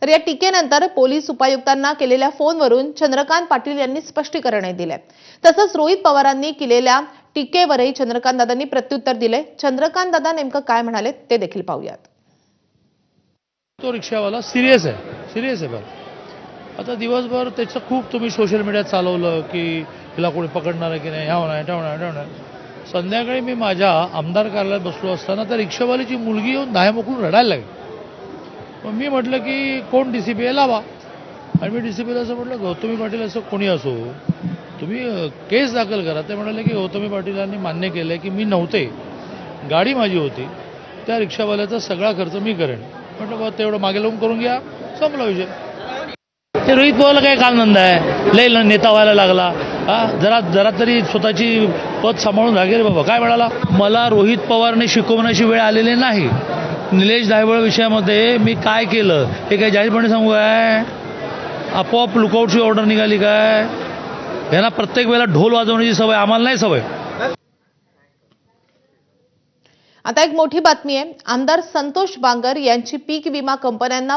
तर या टीकेनंतर पोलीस उपायुक्तांना केलेल्या फोनवरून चंद्रकांत पाटील यांनी स्पष्टीकरण दिले। तसंच रोहित पवारांनी केलेल्या टीकेवरही चंद्रकांत दादांनी प्रत्युत्तर दिले। चंद्रकांत दादा नेमकं काय म्हणाले ते देखील पाहूयात। तो रिक्षावाला सिरियस आहे बरं। आता दिवसभर त्याचं खूप तुम्ही सोशल मीडियात चालवलं की हिला कोणी पकडणार आहे की नाही, ह्या होणार। संध्याकाळी मी माझ्या आमदार कार्यालयात बसलो असताना त्या रिक्षावालीची मुलगी येऊन धायमोकळून रडायला लागली। मग मी म्हटलं की कोण डीसीपी आहे लावा, आणि मी डीसीपीला असं म्हटलं गौतमी पाटील असं कोणी असो तुम्ही केस दाखल करा। ते म्हणाले की गौतमी पाटीलांनी मान्य केलं की मी नव्हते, गाडी माझी होती, त्या रिक्षावाल्याचा सगळा खर्च मी करेन। म्हटलं बा तेवढं मागे लावून करून घ्या, संपला विषय। ते रोहित पवारला काय कामधंदा आहे, लय नेता व्हायला लागला, जरा तरी स्वतःची पद सांभाळून रागे रे बाबा। काय म्हणाला, मला रोहित पवारने शिकवण्याची वेळ आलेली नाही। निलेश धायबळ विषयामध्ये मी काय केलं हे काय जाहीरपणे सांगू काय? आपोआप लुकआउटची ऑर्डर निघाली काय? यांना प्रत्येक वेळेला ढोल वाजवण्याची सवय, आम्हाला नाही सवय। आता एक मोठी बातमी आहे। आमदार संतोष बांगर यांची पीक विमा कंपन्यांना